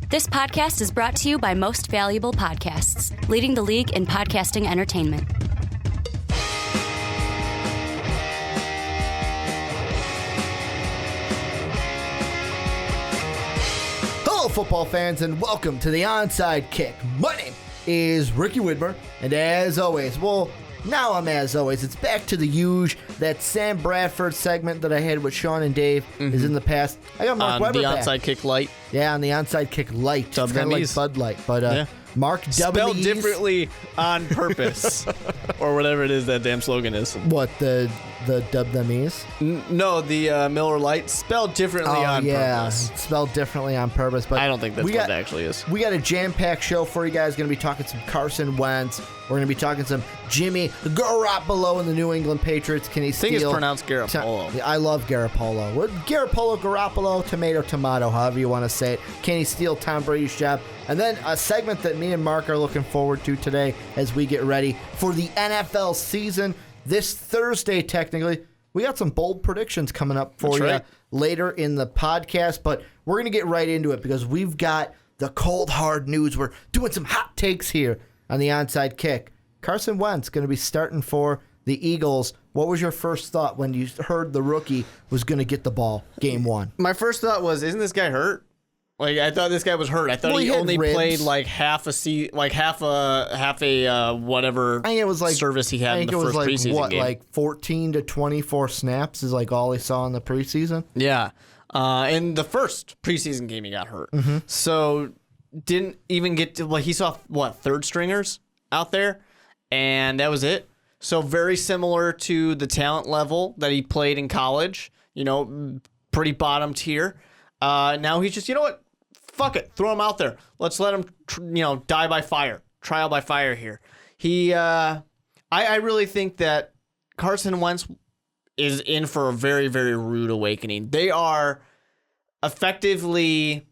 This podcast is brought to you by Most Valuable Podcasts, leading the league in podcasting entertainment. Hello, football fans, and welcome to the Onside Kick. My name is Ricky Widmer, and as always, it's back to the huge, that Sam Bradford segment that I had with Sean and Dave is in the past. I got Mark Weber back. The Onside Kick Light. Yeah, on the Onside Kick Light. It's kind of like Bud Light, but Mark W. Spelled differently on purpose, or whatever it is that damn slogan is. What, the Dub Them E's? No, the Miller Lite, spelled differently on purpose. Spelled differently on purpose. But I don't think that's what it actually is. We got a jam-packed show for you guys. Going to be talking some Carson Wentz. We're going to be talking some Jimmy Garoppolo and the New England Patriots. Can he steal? I think it's pronounced Garoppolo. I love Garoppolo. Garoppolo, tomato, however you want to say it. Can he steal Tom Brady's job? And then a segment that me and Mark are looking forward to today as we get ready for the NFL season. This Thursday, technically, we got some bold predictions coming up for you later in the podcast, but we're going to get right into it because we've got the cold, hard news. We're doing some hot takes here on the Onside Kick. Carson Wentz going to be starting for the Eagles. What was your first thought when you heard the rookie was going to get the ball game one? My first thought was, isn't this guy hurt? Like, I thought this guy was hurt. I thought he only played like half a whatever I think it was like, service he had in the first preseason game. Like 14 to 24 snaps is like all he saw in the preseason? Yeah. In the first preseason game, he got hurt. Mm-hmm. So didn't even get to, he saw, third stringers out there, and that was it. So very similar to the talent level that he played in college, pretty bottom tier. Now he's just, fuck it, throw him out there. Let's let him, die by fire, trial by fire here. I really think that Carson Wentz is in for a very, very rude awakening. They are effectively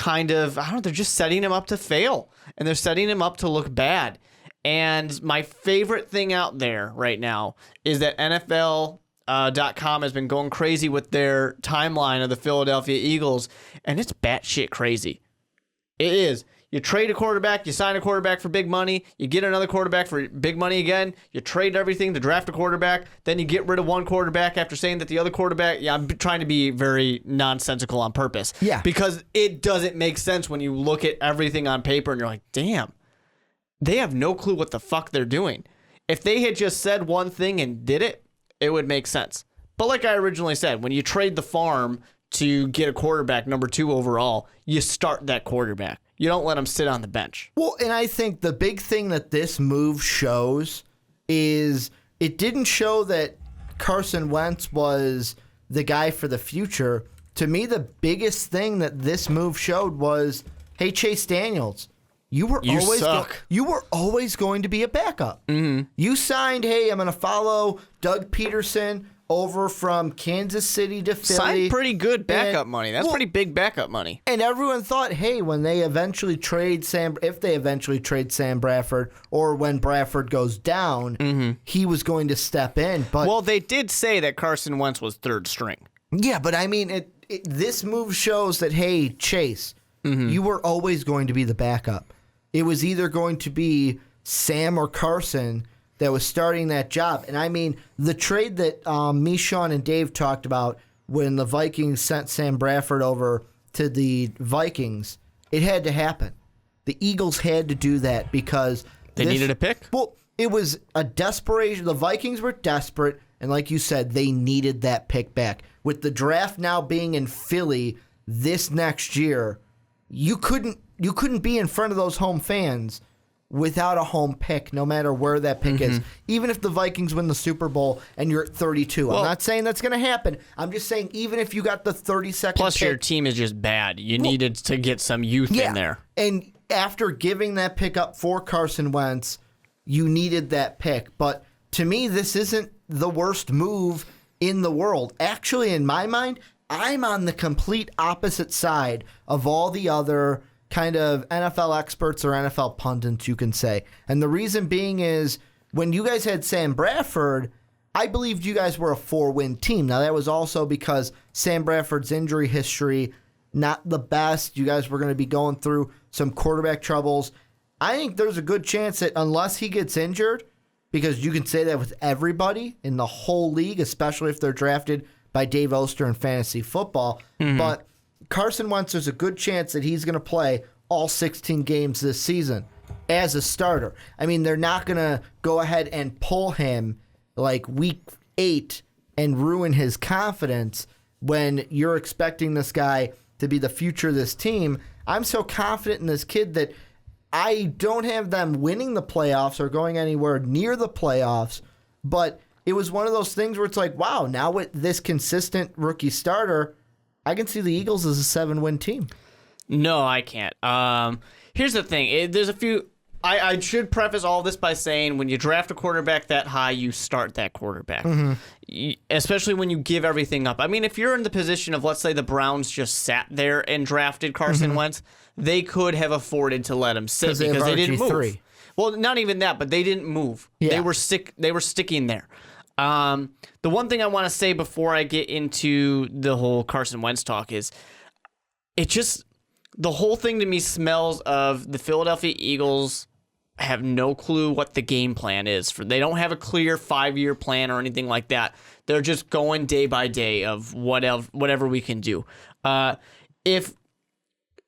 they're just setting him up to fail, and they're setting him up to look bad. And my favorite thing out there right now is that NFL.com has been going crazy with their timeline of the Philadelphia Eagles, and it's batshit crazy. It is. You trade a quarterback, you sign a quarterback for big money, you get another quarterback for big money again, you trade everything to draft a quarterback, then you get rid of one quarterback after saying that the other quarterback, I'm trying to be very nonsensical on purpose. Yeah. Because it doesn't make sense when you look at everything on paper and you're like, damn, they have no clue what the fuck they're doing. If they had just said one thing and did it, it would make sense. But like I originally said, when you trade the farm to get a quarterback, number 2 overall, you start that quarterback. You don't let him sit on the bench. Well, and I think the big thing that this move shows is it didn't show that Carson Wentz was the guy for the future. To me, the biggest thing that this move showed was, hey, Chase Daniels, you were always going to be a backup. Mm-hmm. You signed, hey, I'm going to follow Doug Peterson over from Kansas City to Philly. Signed pretty good backup money. That's pretty big backup money. And everyone thought, hey, when they eventually trade Sam Bradford, or when Bradford goes down, he was going to step in. But they did say that Carson Wentz was third string. Yeah, but I mean, this move shows that, hey, Chase, you were always going to be the backup. It was either going to be Sam or Carson that was starting that job. And I mean, the trade that me, Sean, and Dave talked about when the Vikings sent Sam Bradford over to the Vikings, it had to happen. The Eagles had to do that because they needed a pick? Well, it was a desperation. The Vikings were desperate, and like you said, they needed that pick back. With the draft now being in Philly this next year, you couldn't be in front of those home fans without a home pick, no matter where that pick is. Even if the Vikings win the Super Bowl and you're at 32. Well, I'm not saying that's going to happen. I'm just saying even if you got the 32nd plus pick, your team is just bad. You needed to get some youth in there. And after giving that pick up for Carson Wentz, you needed that pick. But to me, this isn't the worst move in the world. Actually, in my mind, I'm on the complete opposite side of all the other kind of NFL experts or NFL pundits, you can say. And the reason being is when you guys had Sam Bradford, I believed you guys were a 4-win team. Now, that was also because Sam Bradford's injury history not the best. You guys were going to be going through some quarterback troubles. I think there's a good chance that unless he gets injured, because you can say that with everybody in the whole league, especially if they're drafted by Dave Oster in fantasy football. But Carson Wentz, there's a good chance that he's going to play all 16 games this season as a starter. I mean, they're not going to go ahead and pull him like week 8 and ruin his confidence when you're expecting this guy to be the future of this team. I'm so confident in this kid that I don't have them winning the playoffs or going anywhere near the playoffs, but it was one of those things where it's like, wow, now with this consistent rookie starter, I can see the Eagles as a 7-win team. No, I can't. Here's the thing. There's a few... I should preface all this by saying when you draft a quarterback that high, you start that quarterback. Especially when you give everything up. I mean, if you're in the position of, let's say, the Browns just sat there and drafted Carson Wentz, they could have afforded to let him sit because they didn't move. Well, not even that, but they didn't move. Yeah. They were sticking there. The one thing I want to say before I get into the whole Carson Wentz talk is the whole thing to me smells of the Philadelphia Eagles have no clue what the game plan is. They don't have a clear 5-year plan or anything like that. They're just going day by day of whatever we can do. Here's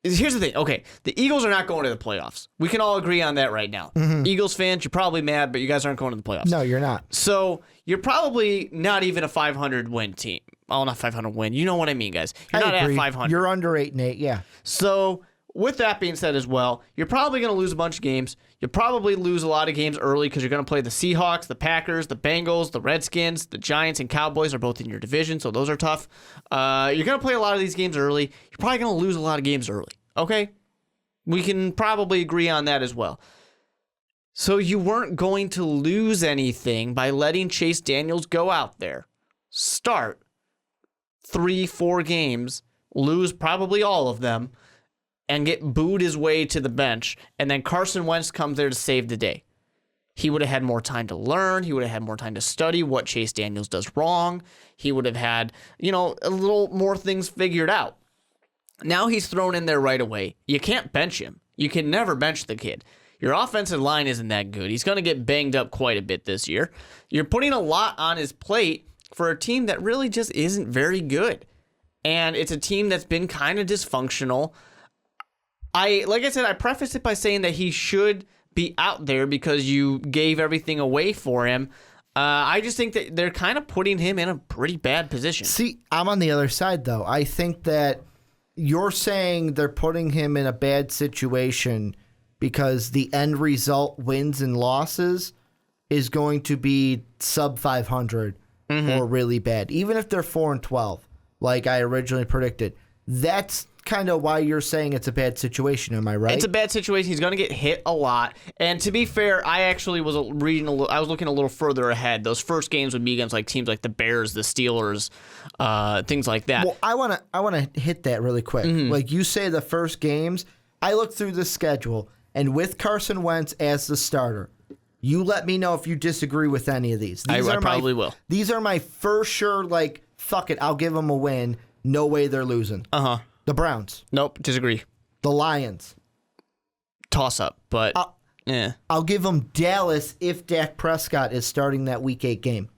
the thing. Okay, the Eagles are not going to the playoffs. We can all agree on that right now. Eagles fans, you're probably mad, but you guys aren't going to the playoffs. No, you're not. So you're probably not even a 500-win team. Oh, not 500-win. You know what I mean, guys. You're not at 500. You're under 8-8, yeah. So with that being said as well, you're probably going to lose a bunch of games. You'll probably lose a lot of games early because you're going to play the Seahawks, the Packers, the Bengals, the Redskins, the Giants, and Cowboys are both in your division, so those are tough. You're going to play a lot of these games early. You're probably going to lose a lot of games early, okay? We can probably agree on that as well. So you weren't going to lose anything by letting Chase Daniels go out there, start 3-4 games, lose probably all of them, and get booed his way to the bench, and then Carson Wentz comes there to save the day. He would have had more time to learn. He would have had more time to study what Chase Daniels does wrong. He would have had, a little more things figured out. Now he's thrown in there right away. You can't bench him. You can never bench the kid. Your offensive line isn't that good. He's going to get banged up quite a bit this year. You're putting a lot on his plate for a team that really just isn't very good. And it's a team that's been kind of dysfunctional. Like I said, I prefaced it by saying that he should be out there because you gave everything away for him. I just think that they're kind of putting him in a pretty bad position. See, I'm on the other side, though. I think that you're saying they're putting him in a bad situation because the end result, wins and losses, is going to be sub 500 or really bad. Even if they're 4-12, like I originally predicted. That's kind of why you're saying it's a bad situation, am I right? It's a bad situation. He's going to get hit a lot. And to be fair, I actually was looking a little further ahead. Those first games would be against teams like the Bears, the Steelers, things like that. Well, I want to hit that really quick. Like you say, the first games. I looked through the schedule, and with Carson Wentz as the starter, you let me know if you disagree with any of these. I probably will. These are my for sure. Fuck it, I'll give them a win. No way they're losing. The Browns. Nope, disagree. The Lions. Toss up, but I'll give them Dallas if Dak Prescott is starting that Week 8 game.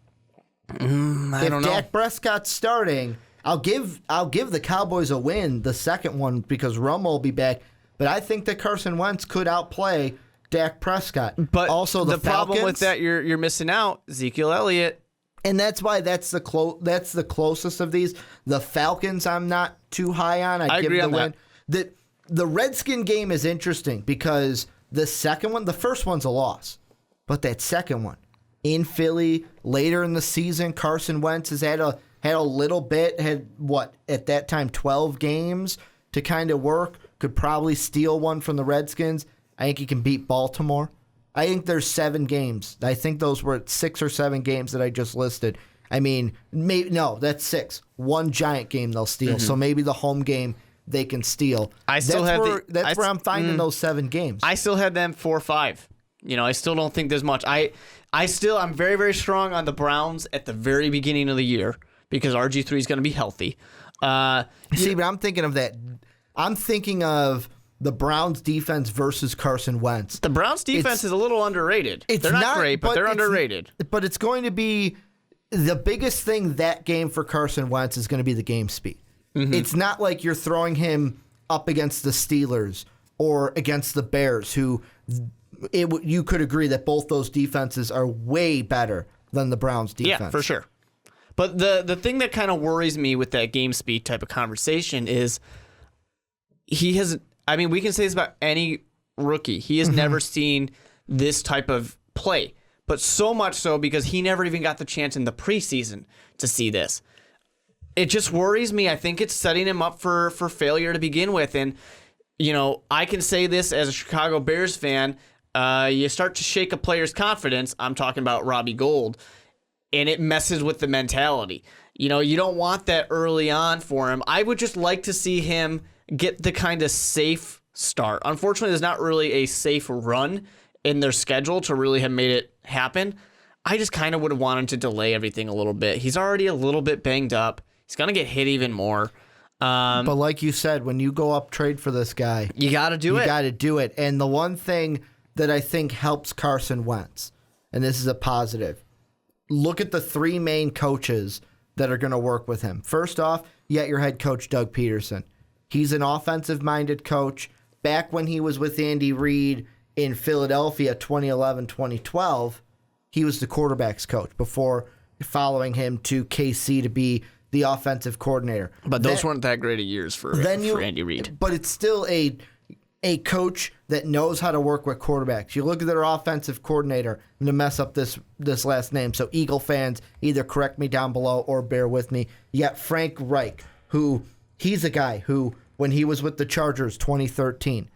I don't know. If Dak Prescott's starting, I'll give the Cowboys a win, the second one, because Romo will be back. But I think that Carson Wentz could outplay Dak Prescott. But also the problem with that, you're missing out Ezekiel Elliott. And that's why that's the closest of these. The Falcons, I'm not too high on. I give agree the on win. that. The Redskin game is interesting because the second one, the first one's a loss, but that second one in Philly later in the season, Carson Wentz has had a little bit, had at that time 12 games to kind of work. Could probably steal one from the Redskins. I think he can beat Baltimore. I think there's 7 games. I think those were 6 or 7 games that I just listed. I mean, that's 6. One giant game they'll steal. So maybe the home game they can steal. That's where I'm finding those 7 games. I still had them 4-5. I still don't think there's much. I'm very, very strong on the Browns at the very beginning of the year because RG3 is going to be healthy. But I'm thinking of that I'm thinking of the Browns defense versus Carson Wentz. The Browns defense is a little underrated. They're not great, but they're underrated. But it's going to be the biggest thing that game for Carson Wentz is going to be the game speed. Mm-hmm. It's not like you're throwing him up against the Steelers or against the Bears, who you could agree that both those defenses are way better than the Browns defense. Yeah, for sure. But the thing that kind of worries me with that game speed type of conversation is we can say this about any rookie. He has never seen this type of play, but so much so because he never even got the chance in the preseason to see this. It just worries me. I think it's setting him up for failure to begin with. And, I can say this as a Chicago Bears fan. You start to shake a player's confidence. I'm talking about Robbie Gould. And it messes with the mentality. You don't want that early on for him. I would just like to see him get the kind of safe start. Unfortunately, there's not really a safe run in their schedule to really have made it happen. I just kind of would have wanted to delay everything a little bit. He's already a little bit banged up. He's going to get hit even more. But like you said, when you go up trade for this guy, you got to do it. You got to do it. And the one thing that I think helps Carson Wentz, and this is a positive, look at the three main coaches that are going to work with him. First off, you got your head coach, Doug Peterson. He's an offensive-minded coach. Back when he was with Andy Reid in Philadelphia 2011-2012, he was the quarterback's coach before following him to KC to be the offensive coordinator. But those weren't that great of years for Andy Reid. But it's still a coach that knows how to work with quarterbacks. You look at their offensive coordinator. I'm going to mess up this last name, so Eagle fans, either correct me down below or bear with me. You got Frank Reich, he's a guy who, when he was with the Chargers 2013,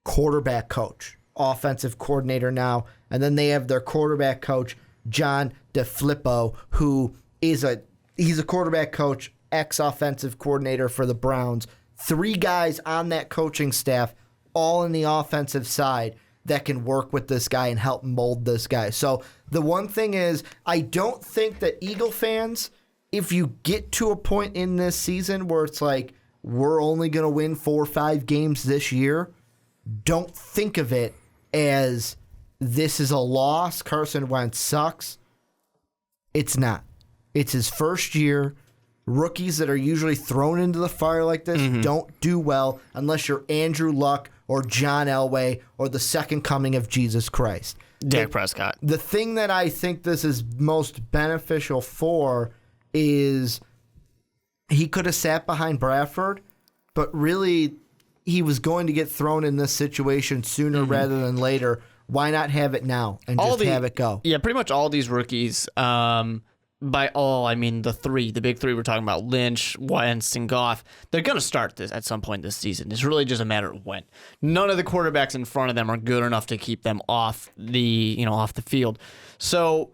quarterback coach, offensive coordinator now, and then they have their quarterback coach, John DeFilippo, who is he's a quarterback coach, ex-offensive coordinator for the Browns. Three guys on that coaching staff, all in the offensive side, that can work with this guy and help mold this guy. So the one thing is, I don't think that Eagle fans, if you get to a point in this season where it's like, we're only going to win 4 or 5 games this year, don't think of it as this is a loss. Carson Wentz sucks. It's not. It's his first year. Rookies that are usually thrown into the fire like this don't do well unless you're Andrew Luck or John Elway or the second coming of Jesus Christ. Dak Prescott. The thing that I think this is most beneficial for is he could have sat behind Bradford, but really he was going to get thrown in this situation sooner rather than later. Why not have it now and have it go? Yeah, pretty much all these rookies, by all, I mean the big three we're talking about, Lynch, Wentz, and Goff, they're going to start this at some point this season. It's really just a matter of when. None of the quarterbacks in front of them are good enough to keep them off the field. So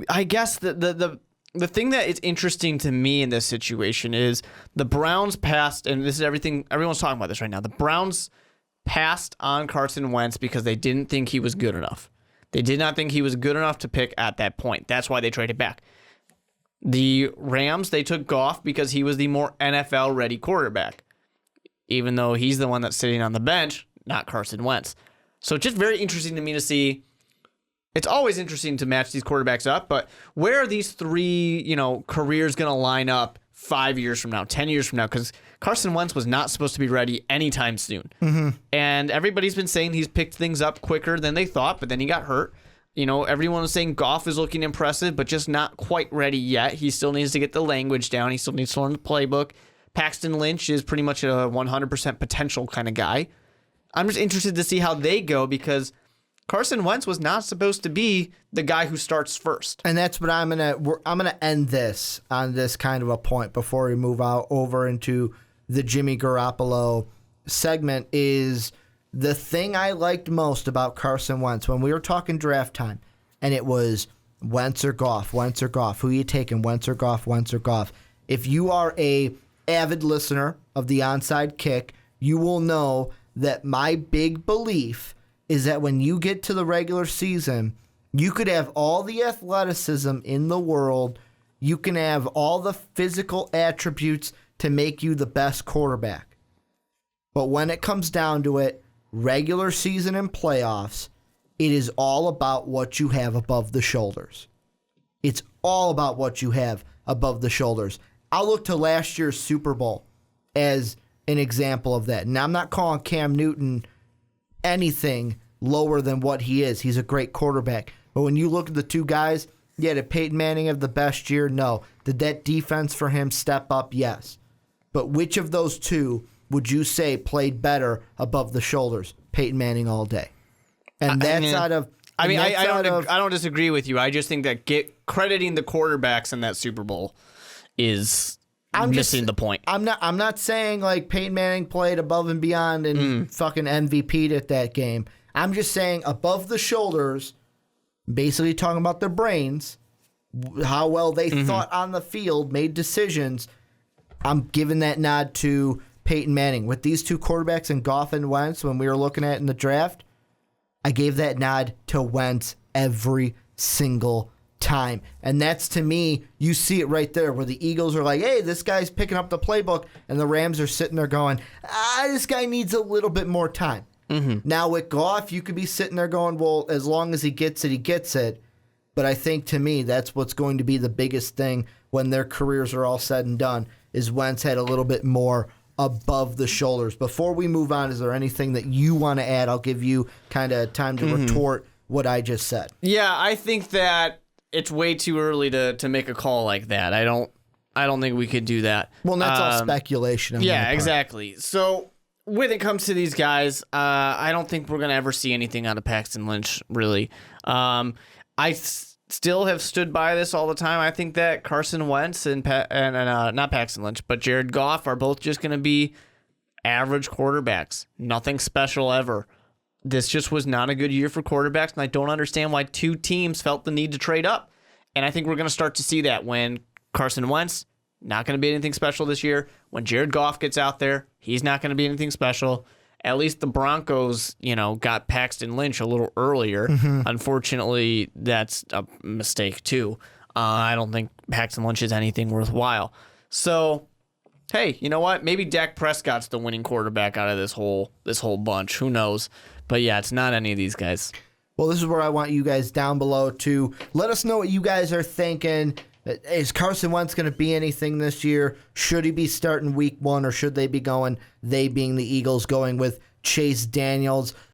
I guess the thing that is interesting to me in this situation is the Browns passed, and this is everyone's talking about this right now. The Browns passed on Carson Wentz because they didn't think he was good enough. They did not think he was good enough to pick at that point. That's why they traded back. The Rams, they took Goff because he was the more NFL-ready quarterback, even though he's the one that's sitting on the bench, not Carson Wentz. So it's just very interesting to me to see. It's always interesting to match these quarterbacks up, but where are these three, careers going to line up 5 years from now, 10 years from now? Because Carson Wentz was not supposed to be ready anytime soon. And everybody's been saying he's picked things up quicker than they thought, but then he got hurt. Everyone was saying Goff is looking impressive, but just not quite ready yet. He still needs to get the language down. He still needs to learn the playbook. Paxton Lynch is pretty much a 100% potential kind of guy. I'm just interested to see how they go because Carson Wentz was not supposed to be the guy who starts first. And that's what I'm gonna end this on this kind of a point before we move over into the Jimmy Garoppolo segment. Is the thing I liked most about Carson Wentz when we were talking draft time, and it was Wentz or Goff, Wentz or Goff. Who you taking, Wentz or Goff, Wentz or Goff? If you are a avid listener of the Onside Kick, you will know that my big belief is that when you get to the regular season, you could have all the athleticism in the world. You can have all the physical attributes to make you the best quarterback. But when it comes down to it, regular season and playoffs, it is all about what you have above the shoulders. It's all about what you have above the shoulders. I'll look to last year's Super Bowl as an example of that. Now, I'm not calling Cam Newton anything lower than what he is. He's a great quarterback. But when you look at the two guys, yeah, did Peyton Manning have the best year? No. Did that defense for him step up? Yes. But which of those two would you say played better above the shoulders? Peyton Manning all day. And that's out of... I mean, I don't disagree with you. I just think that crediting the quarterbacks in that Super Bowl is missing the point. I'm not saying like Peyton Manning played above and beyond and fucking MVP'd at that game. I'm just saying above the shoulders, basically talking about their brains, how well they thought on the field, made decisions. I'm giving that nod to Peyton Manning. With these two quarterbacks in Goff and Wentz, when we were looking at in the draft, I gave that nod to Wentz every single time. And that's, to me, you see it right there where the Eagles are like, hey, this guy's picking up the playbook, and the Rams are sitting there going, this guy needs a little bit more time. Now with Goff, you could be sitting there going, well, as long as he gets it, he gets it. But I think, to me, that's what's going to be the biggest thing when their careers are all said and done, is Wentz had a little bit more above the shoulders. Before we move on, is there anything that you want to add? I'll give you kind of time to retort what I just said. Yeah, I think that it's way too early to make a call like that. I don't think we could do that. Well, that's all speculation. Yeah, exactly. So when it comes to these guys, I don't think we're going to ever see anything out of Paxton Lynch, really. I still have stood by this all the time. I think that Carson Wentz and not Paxton Lynch, but Jared Goff are both just going to be average quarterbacks. Nothing special ever. This just was not a good year for quarterbacks, and I don't understand why two teams felt the need to trade up. And I think we're going to start to see that when Carson Wentz, not going to be anything special this year. When Jared Goff gets out there, he's not going to be anything special. At least the Broncos, got Paxton Lynch a little earlier. Unfortunately, that's a mistake too. I don't think Paxton Lynch is anything worthwhile. So, hey, you know what? Maybe Dak Prescott's the winning quarterback out of this whole bunch. Who knows? But yeah, it's not any of these guys. Well, this is where I want you guys down below to let us know what you guys are thinking. Is Carson Wentz going to be anything this year? Should he be starting week 1, or should they be going, they being the Eagles, going with Chase Daniels?